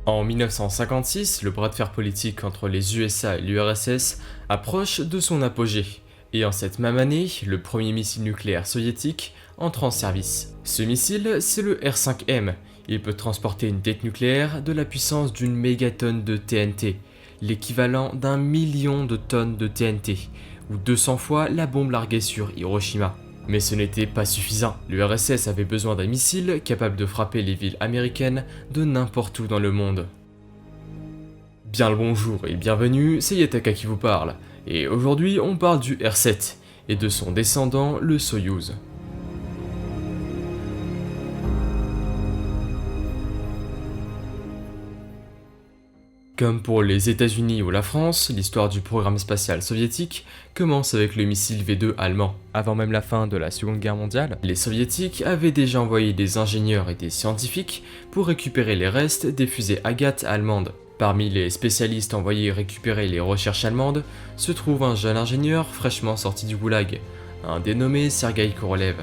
En 1956, le bras de fer politique entre les USA et l'URSS approche de son apogée, et en cette même année, le premier missile nucléaire soviétique entre en service. Ce missile, c'est le R-5M. Il peut transporter une tête nucléaire de la puissance d'une mégatonne de TNT, l'équivalent d'1 million de tonnes de TNT, ou 200 fois la bombe larguée sur Hiroshima. Mais ce n'était pas suffisant. L'URSS avait besoin d'un missile capable de frapper les villes américaines de n'importe où dans le monde. Bien le bonjour et bienvenue, c'est Yataka qui vous parle. Et aujourd'hui on parle du R7 et de son descendant, le Soyouz. Comme pour les États-Unis ou la France, l'histoire du programme spatial soviétique commence avec le missile V2 allemand. Avant même la fin de la Seconde Guerre mondiale, les soviétiques avaient déjà envoyé des ingénieurs et des scientifiques pour récupérer les restes des fusées Agathe allemandes. Parmi les spécialistes envoyés récupérer les recherches allemandes se trouve un jeune ingénieur fraîchement sorti du goulag, un dénommé Sergueï Korolev.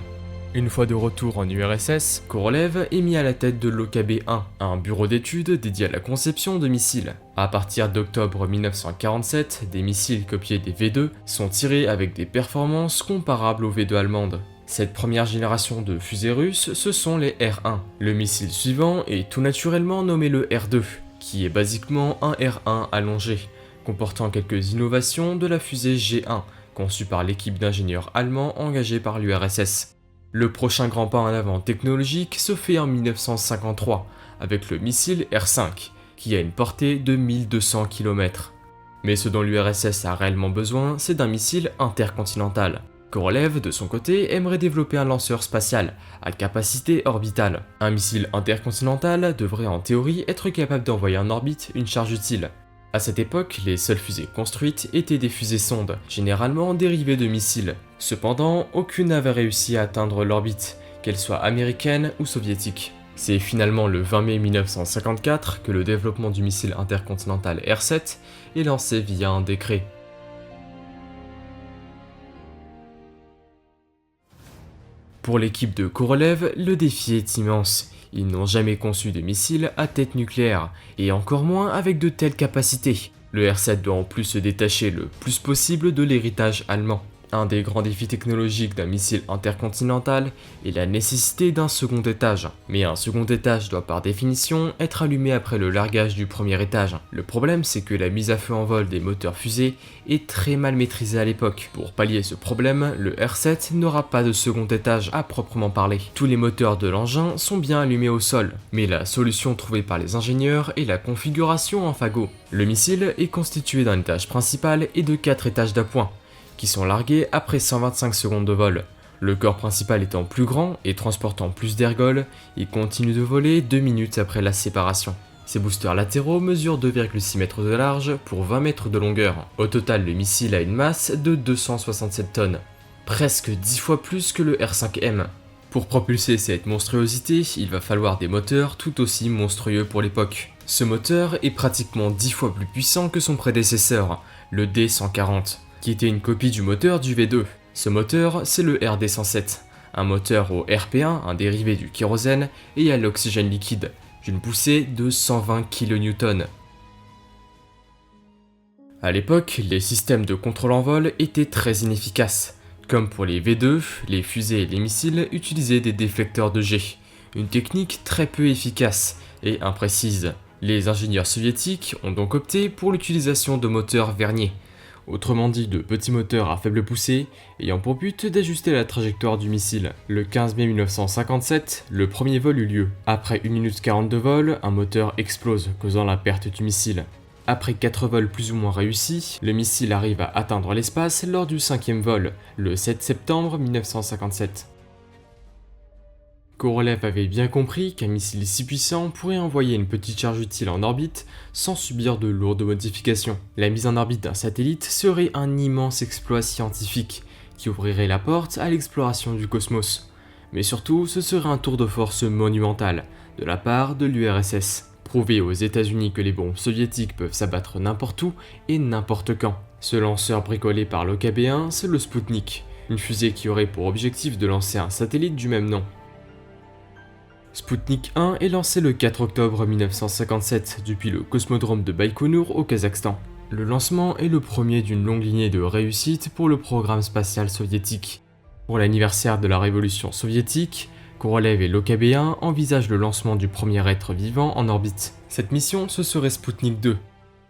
Une fois de retour en URSS, Korolev est mis à la tête de l'OKB-1, un bureau d'études dédié à la conception de missiles. À partir d'octobre 1947, des missiles copiés des V2 sont tirés avec des performances comparables aux V2 allemandes. Cette première génération de fusées russes, ce sont les R1. Le missile suivant est tout naturellement nommé le R2, qui est basiquement un R1 allongé, comportant quelques innovations de la fusée G1, conçue par l'équipe d'ingénieurs allemands engagée par l'URSS. Le prochain grand pas en avant technologique se fait en 1953 avec le missile R5 qui a une portée de 1200 km. Mais ce dont l'URSS a réellement besoin, c'est d'un missile intercontinental. Korolev, de son côté, aimerait développer un lanceur spatial à capacité orbitale. Un missile intercontinental devrait en théorie être capable d'envoyer en orbite une charge utile. À cette époque, les seules fusées construites étaient des fusées sondes, généralement dérivées de missiles. Cependant, aucune n'avait réussi à atteindre l'orbite, qu'elle soit américaine ou soviétique. C'est finalement le 20 mai 1954 que le développement du missile intercontinental R7 est lancé via un décret. Pour l'équipe de Korolev, le défi est immense. Ils n'ont jamais conçu de missile à tête nucléaire, et encore moins avec de telles capacités. Le R7 doit en plus se détacher le plus possible de l'héritage allemand. Un des grands défis technologiques d'un missile intercontinental est la nécessité d'un second étage. Mais un second étage doit par définition être allumé après le largage du premier étage. Le problème, c'est que la mise à feu en vol des moteurs fusées est très mal maîtrisée à l'époque. Pour pallier ce problème, le R7 n'aura pas de second étage à proprement parler. Tous les moteurs de l'engin sont bien allumés au sol, mais la solution trouvée par les ingénieurs est la configuration en fagot. Le missile est constitué d'un étage principal et de 4 étages d'appoint, qui sont largués après 125 secondes de vol. Le corps principal étant plus grand et transportant plus d'ergols, il continue de voler 2 minutes après la séparation. Ces boosters latéraux mesurent 2,6 mètres de large pour 20 mètres de longueur. Au total, le missile a une masse de 267 tonnes, presque 10 fois plus que le R5M. Pour propulser cette monstruosité, il va falloir des moteurs tout aussi monstrueux pour l'époque. Ce moteur est pratiquement 10 fois plus puissant que son prédécesseur, le D140. Qui était une copie du moteur du V2. Ce moteur, c'est le RD107, un moteur au RP1, un dérivé du kérosène, et à l'oxygène liquide, d'une poussée de 120 kN. À l'époque, les systèmes de contrôle en vol étaient très inefficaces. Comme pour les V2, les fusées et les missiles utilisaient des déflecteurs de jet, une technique très peu efficace et imprécise. Les ingénieurs soviétiques ont donc opté pour l'utilisation de moteurs verniers, autrement dit de petits moteurs à faible poussée, ayant pour but d'ajuster la trajectoire du missile. Le 15 mai 1957, le premier vol eut lieu. Après 1 minute 40 de vol, un moteur explose, causant la perte du missile. Après 4 vols plus ou moins réussis, le missile arrive à atteindre l'espace lors du 5e vol, le 7 septembre 1957. Korolev avait bien compris qu'un missile si puissant pourrait envoyer une petite charge utile en orbite sans subir de lourdes modifications. La mise en orbite d'un satellite serait un immense exploit scientifique qui ouvrirait la porte à l'exploration du cosmos. Mais surtout, ce serait un tour de force monumental de la part de l'URSS. Prouver aux États-Unis que les bombes soviétiques peuvent s'abattre n'importe où et n'importe quand. Ce lanceur bricolé par l'OKB-1, c'est le Sputnik, une fusée qui aurait pour objectif de lancer un satellite du même nom. Sputnik 1 est lancé le 4 octobre 1957 depuis le cosmodrome de Baïkonour au Kazakhstan. Le lancement est le premier d'une longue lignée de réussites pour le programme spatial soviétique. Pour l'anniversaire de la révolution soviétique, Korolev et l'OKB-1 envisagent le lancement du premier être vivant en orbite. Cette mission, ce serait Sputnik 2.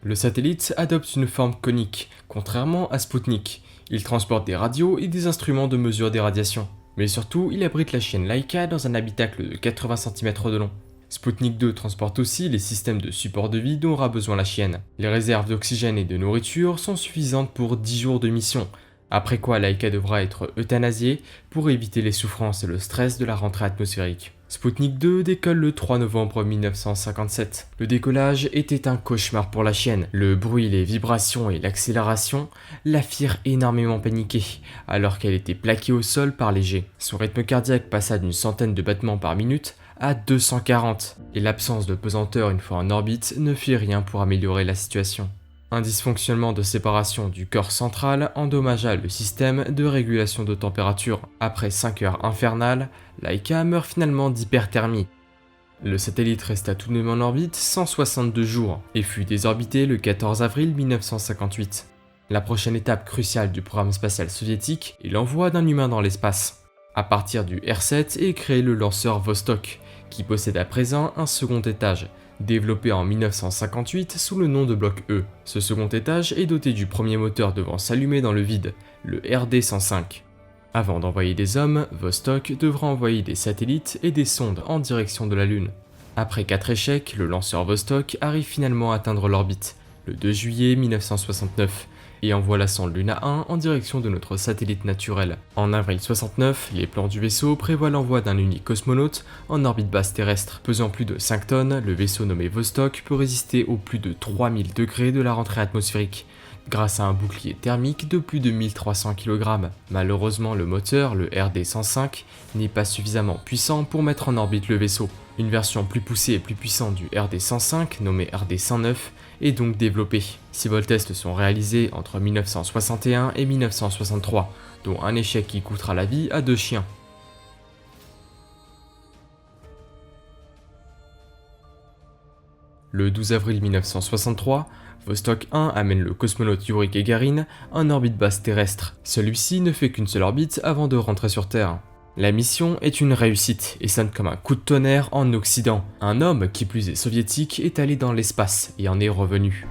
Le satellite adopte une forme conique, contrairement à Sputnik. Il transporte des radios et des instruments de mesure des radiations. Mais surtout, il abrite la chienne Laika dans un habitacle de 80 cm de long. Sputnik 2 transporte aussi les systèmes de support de vie dont aura besoin la chienne. Les réserves d'oxygène et de nourriture sont suffisantes pour 10 jours de mission, après quoi Laika devra être euthanasiée pour éviter les souffrances et le stress de la rentrée atmosphérique. Sputnik 2 décolle le 3 novembre 1957. Le décollage était un cauchemar pour la chienne. Le bruit, les vibrations et l'accélération la firent énormément paniquer, alors qu'elle était plaquée au sol par les jets. Son rythme cardiaque passa d'une centaine de battements par minute à 240, et l'absence de pesanteur une fois en orbite ne fit rien pour améliorer la situation. Un dysfonctionnement de séparation du corps central endommagea le système de régulation de température. Après 5 heures infernales, Laika meurt finalement d'hyperthermie. Le satellite resta tout de même en orbite 162 jours et fut désorbité le 14 avril 1958. La prochaine étape cruciale du programme spatial soviétique est l'envoi d'un humain dans l'espace. À partir du R7 est créé le lanceur Vostok, qui possède à présent un second étage, développé en 1958 sous le nom de bloc E. Ce second étage est doté du premier moteur devant s'allumer dans le vide, le RD-105. Avant d'envoyer des hommes, Vostok devra envoyer des satellites et des sondes en direction de la Lune. Après 4 échecs, le lanceur Vostok arrive finalement à atteindre l'orbite, le 2 juillet 1969, et envoie la sonde Luna 1 en direction de notre satellite naturel. En avril 69, les plans du vaisseau prévoient l'envoi d'un unique cosmonaute en orbite basse terrestre. Pesant plus de 5 tonnes, le vaisseau nommé Vostok peut résister aux plus de 3000 degrés de la rentrée atmosphérique, grâce à un bouclier thermique de plus de 1300 kg. Malheureusement, le moteur, le RD-105, n'est pas suffisamment puissant pour mettre en orbite le vaisseau. Une version plus poussée et plus puissante du RD-105, nommée RD-109, est donc développée. 6 vols tests sont réalisés entre 1961 et 1963, dont un échec qui coûtera la vie à 2 chiens. Le 12 avril 1963, Vostok 1 amène le cosmonaute Yuri Gagarin en orbite basse terrestre. Celui-ci ne fait qu'une seule orbite avant de rentrer sur Terre. La mission est une réussite et sonne comme un coup de tonnerre en Occident. Un homme, qui plus est soviétique, est allé dans l'espace et en est revenu.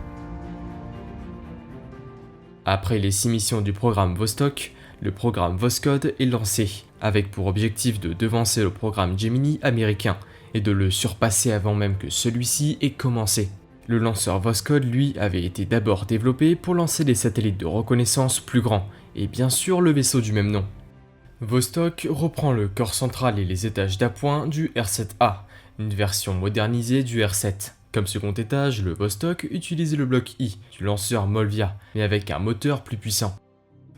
Après les 6 missions du programme Vostok, le programme Voskhod est lancé, avec pour objectif de devancer le programme Gemini américain et de le surpasser avant même que celui-ci ait commencé. Le lanceur Voskhod, lui, avait été d'abord développé pour lancer des satellites de reconnaissance plus grands, et bien sûr le vaisseau du même nom. Vostok reprend le corps central et les étages d'appoint du R7A, une version modernisée du R7. Comme second étage, le Vostok utilise le bloc I du lanceur Molvia, mais avec un moteur plus puissant.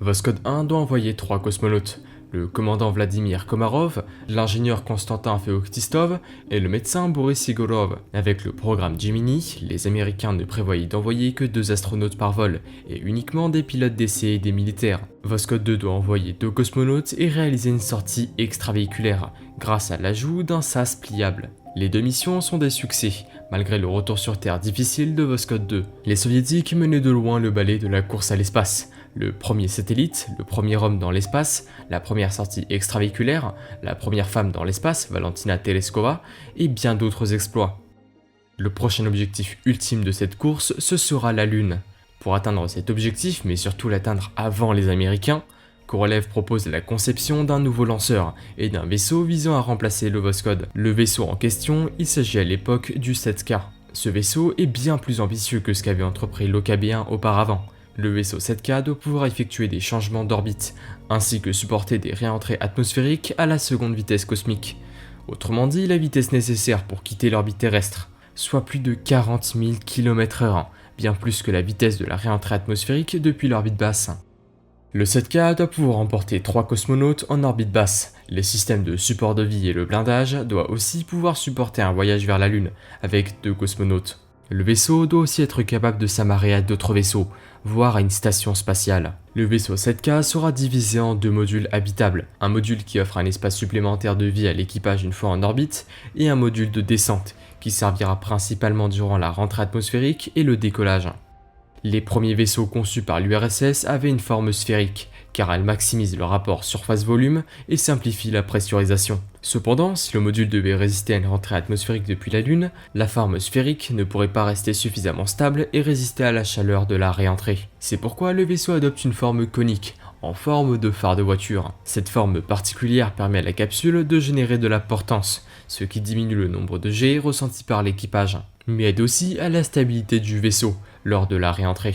Voskhod 1 doit envoyer 3 cosmonautes, le commandant Vladimir Komarov, l'ingénieur Konstantin Feoktistov et le médecin Boris Yegorov. Avec le programme Gemini, les Américains ne prévoyaient d'envoyer que 2 astronautes par vol, et uniquement des pilotes d'essai et des militaires. Voskhod 2 doit envoyer 2 cosmonautes et réaliser une sortie extravéhiculaire, grâce à l'ajout d'un sas pliable. Les 2 missions sont des succès, malgré le retour sur Terre difficile de Voskhod 2. Les soviétiques menaient de loin le balai de la course à l'espace. Le premier satellite, le premier homme dans l'espace, la première sortie extravéhiculaire, la première femme dans l'espace, Valentina Tereskova, et bien d'autres exploits. Le prochain objectif ultime de cette course, ce sera la Lune. Pour atteindre cet objectif, mais surtout l'atteindre avant les Américains, Korolev propose la conception d'un nouveau lanceur et d'un vaisseau visant à remplacer le Voskhod. Le vaisseau en question, il s'agit à l'époque du 7K. Ce vaisseau est bien plus ambitieux que ce qu'avait entrepris l'OKB-1 auparavant. Le vaisseau 7K doit pouvoir effectuer des changements d'orbite, ainsi que supporter des réentrées atmosphériques à la seconde vitesse cosmique. Autrement dit, la vitesse nécessaire pour quitter l'orbite terrestre, soit plus de 40 000 km/h, bien plus que la vitesse de la réentrée atmosphérique depuis l'orbite basse. Le 7K doit pouvoir emporter 3 cosmonautes en orbite basse. Les systèmes de support de vie et le blindage doivent aussi pouvoir supporter un voyage vers la Lune, avec 2 cosmonautes. Le vaisseau doit aussi être capable de s'amarrer à d'autres vaisseaux, voire à une station spatiale. Le vaisseau 7K sera divisé en 2 modules habitables, un module qui offre un espace supplémentaire de vie à l'équipage une fois en orbite, et un module de descente, qui servira principalement durant la rentrée atmosphérique et le décollage. Les premiers vaisseaux conçus par l'URSS avaient une forme sphérique, car elle maximise le rapport surface-volume et simplifie la pressurisation. Cependant, si le module devait résister à une rentrée atmosphérique depuis la Lune, la forme sphérique ne pourrait pas rester suffisamment stable et résister à la chaleur de la réentrée. C'est pourquoi le vaisseau adopte une forme conique, en forme de phare de voiture. Cette forme particulière permet à la capsule de générer de la portance, ce qui diminue le nombre de jets ressentis par l'équipage, mais aide aussi à la stabilité du vaisseau lors de la réentrée.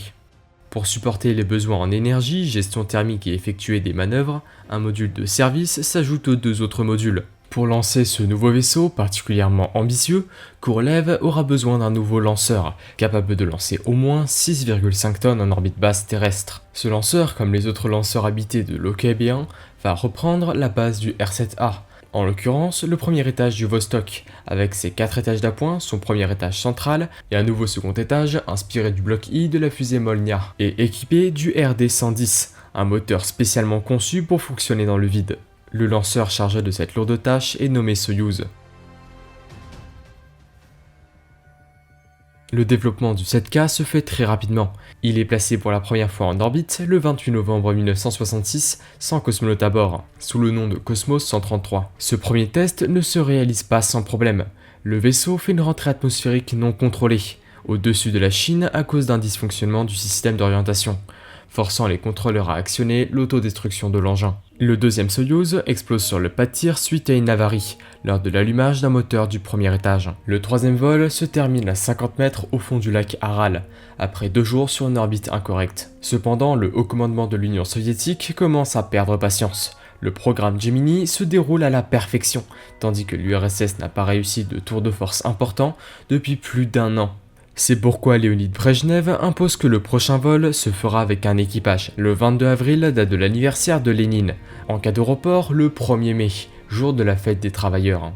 Pour supporter les besoins en énergie, gestion thermique et effectuer des manœuvres, un module de service s'ajoute aux 2 autres modules. Pour lancer ce nouveau vaisseau particulièrement ambitieux, Korolev aura besoin d'un nouveau lanceur, capable de lancer au moins 6,5 tonnes en orbite basse terrestre. Ce lanceur, comme les autres lanceurs habités de l'OKB-1, va reprendre la base du R7A, en l'occurrence le premier étage du Vostok, avec ses 4 étages d'appoint, son premier étage central et un nouveau second étage inspiré du bloc I de la fusée Molnia, et équipé du RD-110, un moteur spécialement conçu pour fonctionner dans le vide. Le lanceur chargé de cette lourde tâche est nommé Soyouz. Le développement du 7K se fait très rapidement. Il est placé pour la première fois en orbite le 28 novembre 1966 sans cosmonaute à bord, sous le nom de Cosmos 133. Ce premier test ne se réalise pas sans problème. Le vaisseau fait une rentrée atmosphérique non contrôlée, au-dessus de la Chine à cause d'un dysfonctionnement du système d'orientation, forçant les contrôleurs à actionner l'autodestruction de l'engin. Le deuxième Soyouz explose sur le pas de tir suite à une avarie, lors de l'allumage d'un moteur du premier étage. Le troisième vol se termine à 50 mètres au fond du lac Aral, après 2 jours sur une orbite incorrecte. Cependant, le haut commandement de l'Union soviétique commence à perdre patience. Le programme Gemini se déroule à la perfection, tandis que l'URSS n'a pas réussi de tour de force important depuis plus d'1 an. C'est pourquoi Léonid Brejnev impose que le prochain vol se fera avec un équipage, le 22 avril, date de l'anniversaire de Lénine, en cas de report le 1er mai, jour de la fête des travailleurs.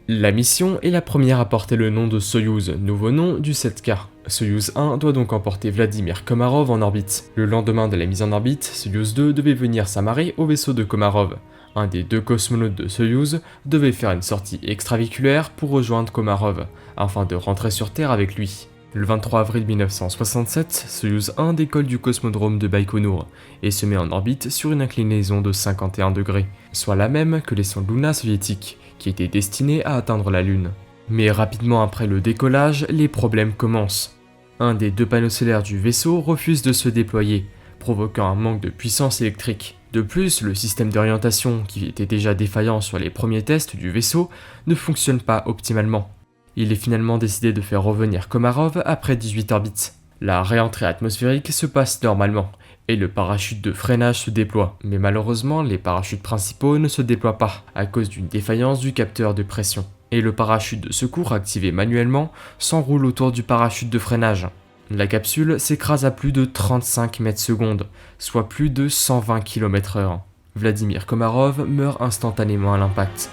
La mission est la première à porter le nom de Soyouz, nouveau nom du 7K. Soyouz 1 doit donc emporter Vladimir Komarov en orbite. Le lendemain de la mise en orbite, Soyouz 2 devait venir s'amarrer au vaisseau de Komarov. Un des 2 cosmonautes de Soyouz devait faire une sortie extravéhiculaire pour rejoindre Komarov, afin de rentrer sur Terre avec lui. Le 23 avril 1967, Soyouz 1 décolle du cosmodrome de Baïkonour et se met en orbite sur une inclinaison de 51 degrés, soit la même que les sondes Luna soviétiques, qui étaient destinées à atteindre la Lune. Mais rapidement après le décollage, les problèmes commencent. Un des 2 panneaux solaires du vaisseau refuse de se déployer, provoquant un manque de puissance électrique. De plus, le système d'orientation, qui était déjà défaillant sur les premiers tests du vaisseau, ne fonctionne pas optimalement. Il est finalement décidé de faire revenir Komarov après 18 orbites. La réentrée atmosphérique se passe normalement, et le parachute de freinage se déploie, mais malheureusement les parachutes principaux ne se déploient pas, à cause d'une défaillance du capteur de pression. Et le parachute de secours activé manuellement s'enroule autour du parachute de freinage. La capsule s'écrase à plus de 35 mètres secondes, soit plus de 120 km/h. Vladimir Komarov meurt instantanément à l'impact.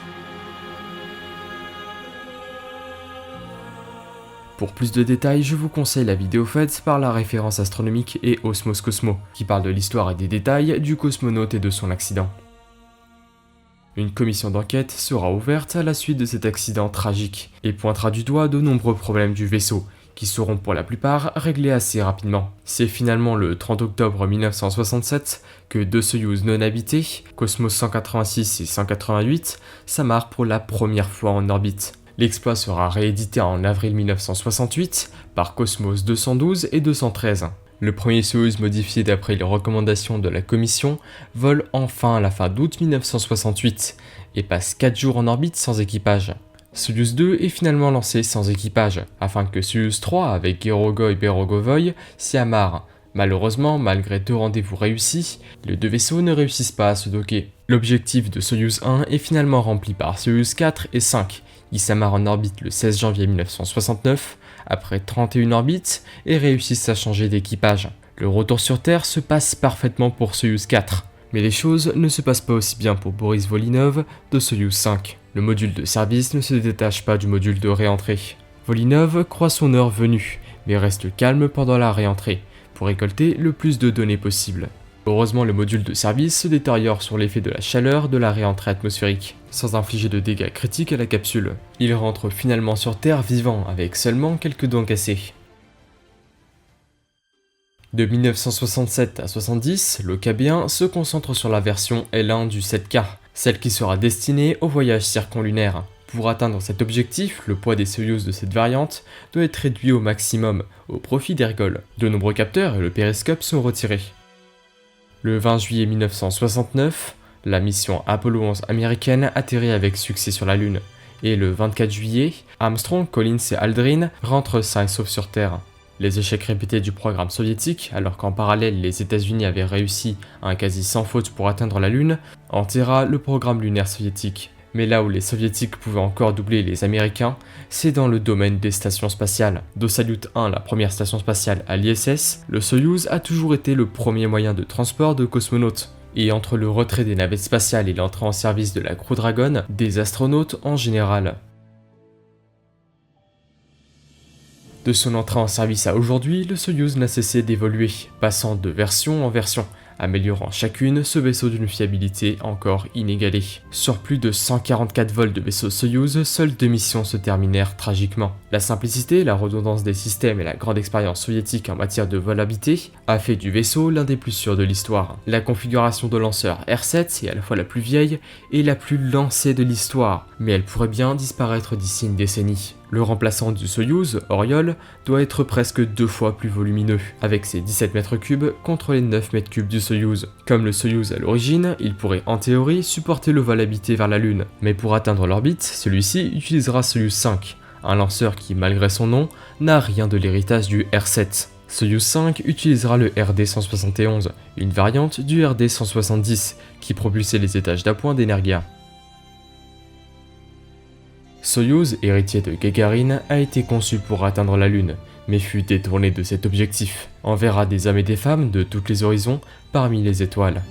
Pour plus de détails, je vous conseille la vidéo faite par la référence astronomique et Osmos Cosmo, qui parle de l'histoire et des détails du cosmonaute et de son accident. Une commission d'enquête sera ouverte à la suite de cet accident tragique, et pointera du doigt de nombreux problèmes du vaisseau, qui seront pour la plupart réglés assez rapidement. C'est finalement le 30 octobre 1967 que 2 Soyouz non habités, Cosmos 186 et 188, s'amarrent pour la première fois en orbite. L'exploit sera réédité en avril 1968 par Cosmos 212 et 213. Le premier Soyouz modifié d'après les recommandations de la commission vole enfin à la fin d'août 1968 et passe 4 jours en orbite sans équipage. Soyouz 2 est finalement lancé sans équipage, afin que Soyouz 3 avec Gerogo et Berogovoy s'y amarrent. Malheureusement, malgré 2 rendez-vous réussis, les 2 vaisseaux ne réussissent pas à se docker. L'objectif de Soyouz 1 est finalement rempli par Soyouz 4 et 5, qui s'amarrent en orbite le 16 janvier 1969, après 31 orbites, et réussissent à changer d'équipage. Le retour sur Terre se passe parfaitement pour Soyouz 4, mais les choses ne se passent pas aussi bien pour Boris Volinov de Soyouz 5. Le module de service ne se détache pas du module de réentrée. Volinov croit son heure venue, mais reste calme pendant la réentrée, pour récolter le plus de données possible. Heureusement, le module de service se détériore sur l'effet de la chaleur de la réentrée atmosphérique, sans infliger de dégâts critiques à la capsule. Il rentre finalement sur Terre vivant, avec seulement quelques dents cassées. De 1967 à 70, le KB1 se concentre sur la version L1 du 7K, celle qui sera destinée au voyage circonlunaire. Pour atteindre cet objectif, le poids des Soyouz de cette variante doit être réduit au maximum, au profit d'Ergol. De nombreux capteurs et le périscope sont retirés. Le 20 juillet 1969, la mission Apollo 11 américaine atterrit avec succès sur la Lune, et le 24 juillet, Armstrong, Collins et Aldrin rentrent sains et saufs sur Terre. Les échecs répétés du programme soviétique, alors qu'en parallèle les États-Unis avaient réussi un quasi sans faute pour atteindre la Lune, enterra le programme lunaire soviétique. Mais là où les soviétiques pouvaient encore doubler les Américains, c'est dans le domaine des stations spatiales. De Salyut 1, la première station spatiale à l'ISS, le Soyouz a toujours été le premier moyen de transport de cosmonautes. Et entre le retrait des navettes spatiales et l'entrée en service de la Crew Dragon, des astronautes en général. De son entrée en service à aujourd'hui, le Soyouz n'a cessé d'évoluer, passant de version en version, améliorant chacune ce vaisseau d'une fiabilité encore inégalée. Sur plus de 144 vols de vaisseau Soyouz, seules 2 missions se terminèrent tragiquement. La simplicité, la redondance des systèmes et la grande expérience soviétique en matière de vol habité a fait du vaisseau l'un des plus sûrs de l'histoire. La configuration de lanceur R7 est à la fois la plus vieille et la plus lancée de l'histoire, mais elle pourrait bien disparaître d'ici une décennie. Le remplaçant du Soyouz, Oriol, doit être presque 2 fois plus volumineux, avec ses 17 mètres cubes contre les 9 mètres cubes du Soyouz. Comme le Soyouz à l'origine, il pourrait en théorie supporter le vol habité vers la Lune, mais pour atteindre l'orbite, celui-ci utilisera Soyouz 5, un lanceur qui, malgré son nom, n'a rien de l'héritage du R7. Soyouz 5 utilisera le RD-171, une variante du RD-170, qui propulsait les étages d'appoint d'Energia. Soyouz, héritier de Gagarine, a été conçu pour atteindre la Lune, mais fut détourné de cet objectif. On verra des hommes et des femmes de tous les horizons parmi les étoiles.